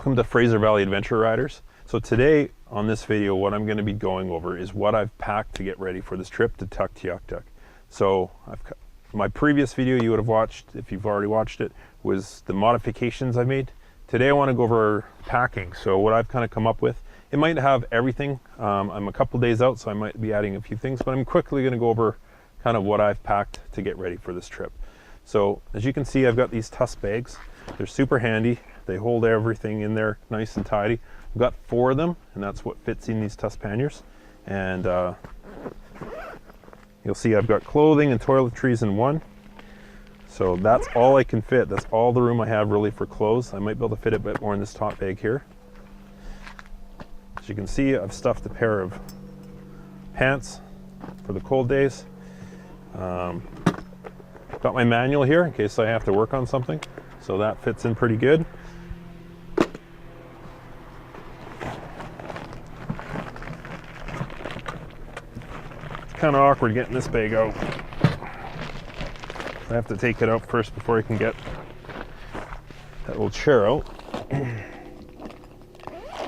Welcome to Fraser Valley Adventure Riders. So today on this video, what I'm going to be going over is what I've packed to get ready for this trip to Tuktoyaktuk. So my previous video you would have watched, if you've already watched it, was the modifications I made. Today I want to go over packing. So what I've kind of come up with, it might have everything. I'm a couple days out, so I might be adding a few things, but I'm quickly going to go over kind of what I've packed to get ready for this trip. So as you can see, I've got these tusk bags. They're super handy. They hold everything in there nice and tidy. I've got 4 of them, and that's what fits in these tusk panniers. And you'll see I've got clothing and toiletries in one. So that's all I can fit. That's all the room I have really for clothes. I might be able to fit a bit more in this top bag here. As you can see, I've stuffed a pair of pants for the cold days. Got my manual here in case I have to work on something. So that fits in pretty good. It's kind of awkward getting this bag out. I have to take it out first before I can get that little chair out.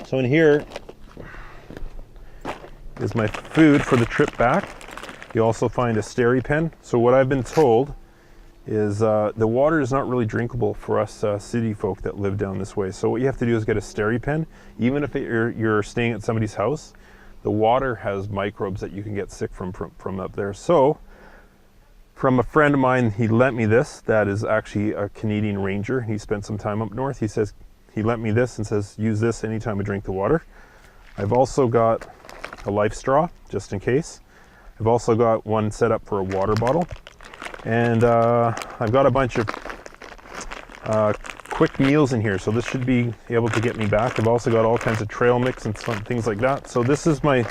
So in here is my food for the trip back. You also find a steri pen. So what I've been told is the water is not really drinkable for us city folk that live down this way. So what you have to do is get a steri pen. Even if you're staying at somebody's house, the water has microbes that you can get sick from up there. So from a friend of mine, he lent me this. That is actually a Canadian Ranger. He spent some time up north. He says he lent me this and says use this anytime I drink the water. I've also got a life straw just in case. I've also got one set up for a water bottle. And I've got a bunch of quick meals in here, so this should be able to get me back. I've also got all kinds of trail mix and some things like that. So this is my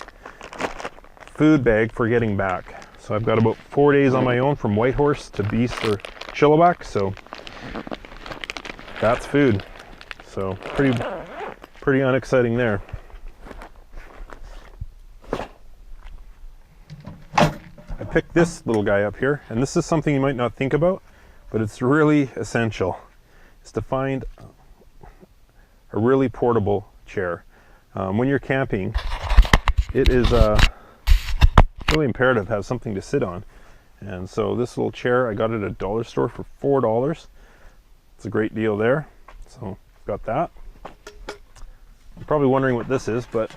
food bag for getting back. So I've got about 4 days on my own from Whitehorse to Beast or Chilliwack, so that's food. So pretty unexciting there. I picked this little guy up here, and this is something you might not think about, but it's really essential. It's to find a really portable chair. When you're camping, it is really imperative to have something to sit on. And so this little chair, I got it at a dollar store for $4. It's a great deal there. So got that. You're probably wondering what this is, but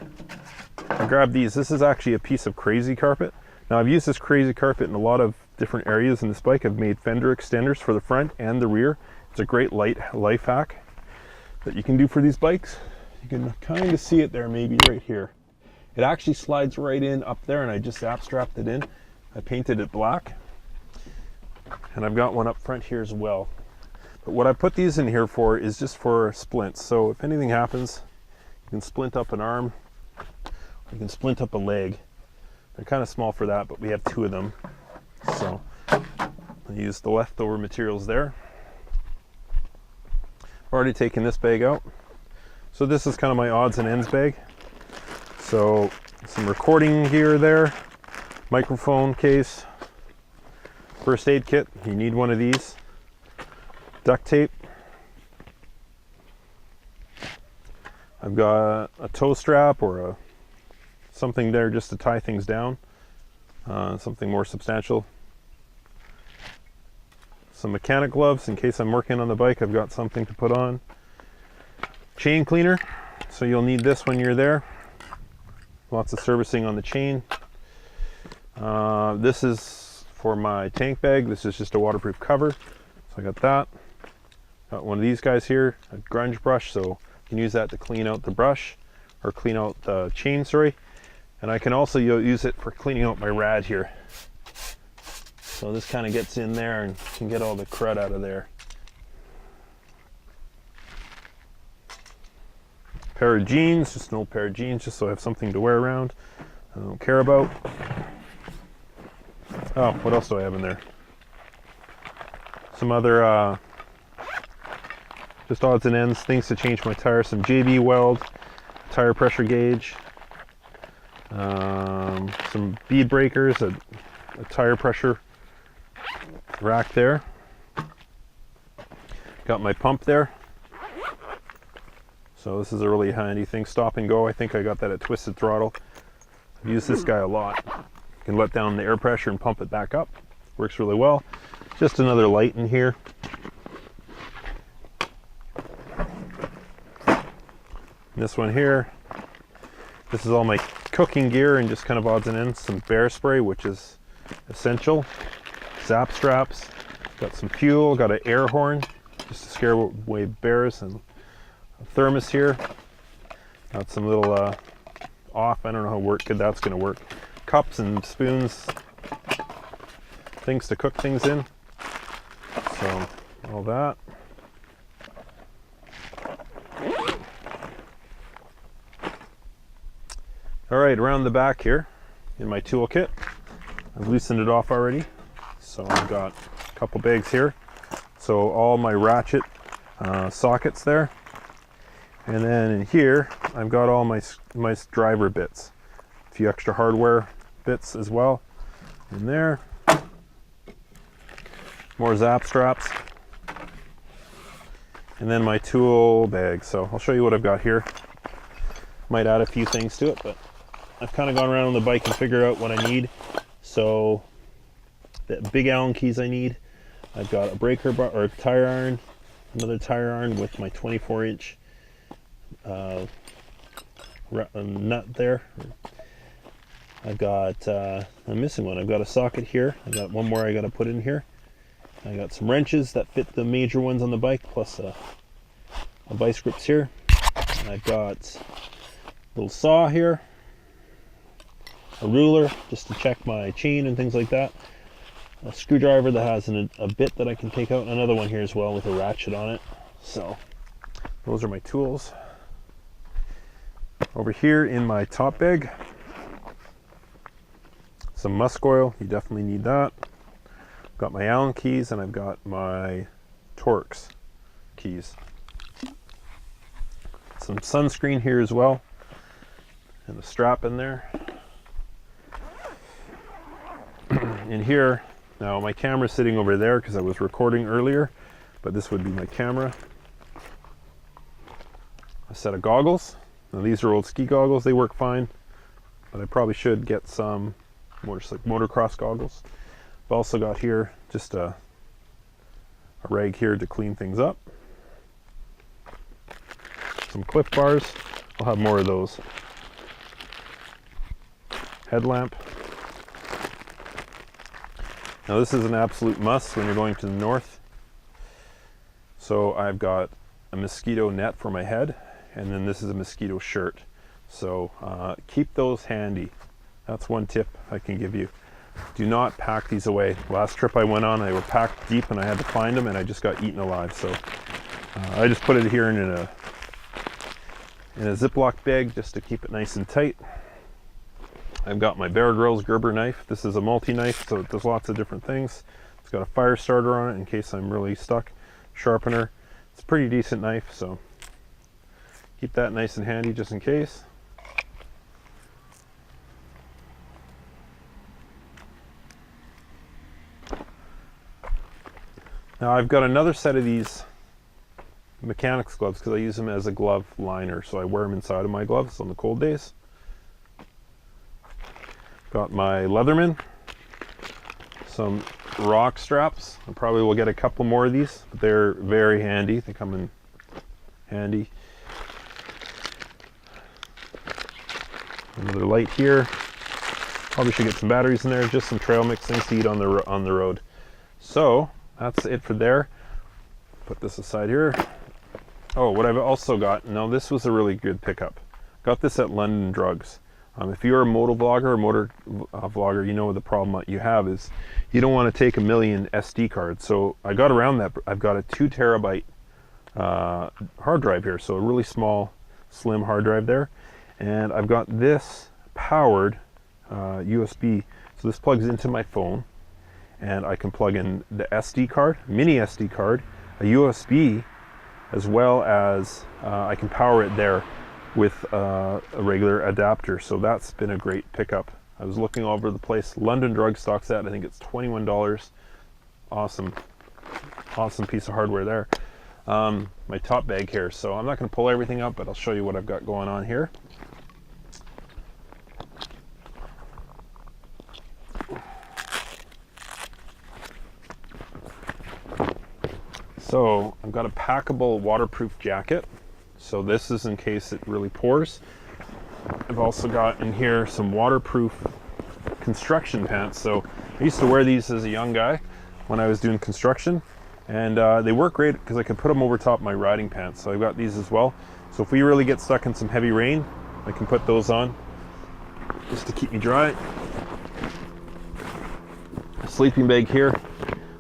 I grabbed these. This is actually a piece of crazy carpet. Now I've used this crazy carpet in a lot of different areas in this bike. I've made fender extenders for the front and the rear. It's a great life hack that you can do for these bikes. You can kind of see it there, maybe right here. It actually slides right in up there, and I just strapped it in. I painted it black, and I've got one up front here as well. But what I put these in here for is just for splints. So if anything happens, you can splint up an arm, or you can splint up a leg. They're kind of small for that, but we have 2 of them. So I used the leftover materials there. I've already taken this bag out. So this is kind of my odds and ends bag. So some recording gear there, microphone case, first aid kit. You need one of these. Duct tape. I've got a toe strap or something there just to tie things down, something more substantial. Some mechanic gloves in case I'm working on the bike. I've got something to put on. Chain cleaner, so you'll need this when you're there. Lots of servicing on the chain. This is for my tank bag. This is just a waterproof cover, so I got that. Got one of these guys here, a grunge brush, so you can use that to clean out the brush or clean out the chain, sorry. And I can also use it for cleaning out my rad here. So this kind of gets in there and can get all the crud out of there. Pair of jeans, just an old pair of jeans, just so I have something to wear around. I don't care about. Oh, what else do I have in there? Some other just odds and ends, things to change my tire. Some JB weld, tire pressure gauge. Some bead breakers, a tire pressure rack there. Got my pump there. So So this is a really handy thing. Stop and go. I think I got that at Twisted Throttle. I've used this guy a lot. You can let down the air pressure and pump it back up. Works really well. Just another light in here. This one here, this is all my cooking gear and just kind of odds and ends. Some bear spray, which is essential. Zap straps, got some fuel, got an air horn just to scare away bears, and a thermos here. Got some little off, I don't know how good that's going to work. Cups and spoons, things to cook things in. So all that. All right, around the back here in my toolkit, I've loosened it off already. So I've got a couple bags here. So all my ratchet sockets there. And then in here, I've got all my driver bits. A few extra hardware bits as well in there. More zap straps. And then my tool bag. So I'll show you what I've got here. Might add a few things to it, but I've kind of gone around on the bike and figured out what I need. So the big Allen keys I need. I've got a breaker bar or a tire iron, another tire iron with my 24-inch nut there. I've got, I'm missing one. I've got a socket here. I've got one more I got to put in here. I got some wrenches that fit the major ones on the bike, plus a vice grips here. I've got a little saw here. A ruler just to check my chain and things like that. A screwdriver that has a bit that I can take out. Another one here as well with a ratchet on it. So those are my tools. Over here in my top bag, some musk oil. You definitely need that. Got my Allen keys and I've got my Torx keys. Some sunscreen here as well. And a strap in there. In here, now my camera's sitting over there because I was recording earlier, but this would be my camera. A set of goggles. Now these are old ski goggles, they work fine, but I probably should get some more just like motocross goggles. I've also got here just a rag here to clean things up. Some Cliff bars, I'll have more of those. Headlamp. Now this is an absolute must when you're going to the north. So I've got a mosquito net for my head, and then this is a mosquito shirt. So keep those handy. That's one tip I can give you. Do not pack these away. Last trip I went on, they were packed deep and I had to find them and I just got eaten alive. So I just put it here in a Ziploc bag just to keep it nice and tight. I've got my Bear Grylls Gerber knife. This is a multi-knife, so it does lots of different things. It's got a fire starter on it in case I'm really stuck. Sharpener. It's a pretty decent knife, so keep that nice and handy just in case. Now I've got another set of these mechanics gloves because I use them as a glove liner, so I wear them inside of my gloves on the cold days. Got my Leatherman, some rock straps. I probably will get a couple more of these, but they're very handy. They come in handy. Another light here. Probably should get some batteries in there. Just some trail mix things to eat on the road. So that's it for there. Put this aside here. Oh, what I've also got. No, this was a really good pickup. Got this at London Drugs. If you're a moto vlogger or motor vlogger, you know the problem you have is you don't want to take a million SD cards. So I got around that. I've got a 2 terabyte hard drive here, so a really small, slim hard drive there. And I've got this powered USB. So this plugs into my phone, and I can plug in the SD card, mini SD card, a USB, as well as I can power it there with a regular adapter. So that's been a great pickup. I was looking all over the place. London Drug stocks that. I think it's $21. Awesome piece of hardware there. my top bag here. So I'm not going to pull everything up, but I'll show you what I've got going on here. So I've got a packable waterproof jacket. So this is in case it really pours. I've also got in here some waterproof construction pants. So I used to wear these as a young guy when I was doing construction, and they work great because I can put them over top my riding pants. So I've got these as well. So if we really get stuck in some heavy rain, I can put those on just to keep me dry. A sleeping bag here.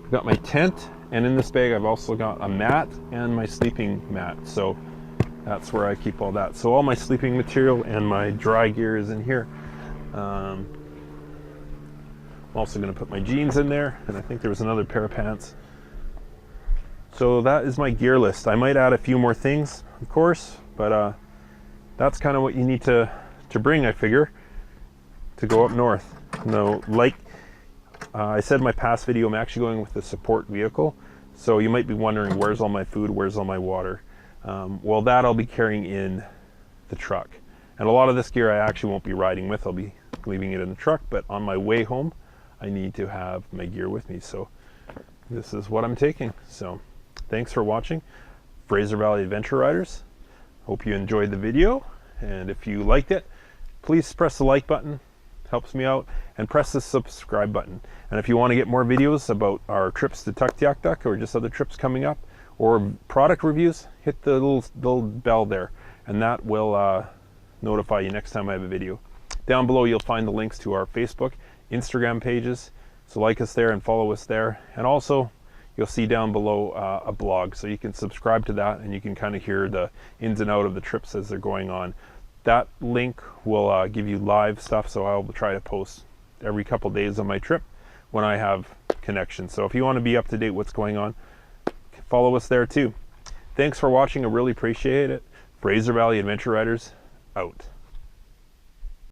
I've got my tent, and in this bag I've also got a mat and my sleeping mat. So that's where I keep all that. So all my sleeping material and my dry gear is in here. I'm also going to put my jeans in there, and I think there was another pair of pants. So that is my gear list. I might add a few more things, of course, but that's kind of what you need to bring, I figure, to go up north. Now, like I said in my past video, I'm actually going with the support vehicle. So you might be wondering, where's all my food, where's all my water? Well, that I'll be carrying in the truck. And a lot of this gear I actually won't be riding with. I'll be leaving it in the truck, but on my way home, I need to have my gear with me. So this is what I'm taking. So thanks for watching, Fraser Valley Adventure Riders. Hope you enjoyed the video. And if you liked it, please press the like button. Helps me out, and press the subscribe button. And if you want to get more videos about our trips to Tuktoyaktuk or just other trips coming up or product reviews, hit the little bell there, and that will notify you next time I have a video. Down below you'll find the links to our Facebook, Instagram pages, so like us there and follow us there. And also you'll see down below a blog, so you can subscribe to that and you can kind of hear the ins and out of the trips as they're going on. That link will give you live stuff, so I'll try to post every couple days on my trip when I have connection. So if you want to be up to date what's going on, follow us there too. Thanks for watching. I really appreciate it. Fraser Valley Adventure Riders out.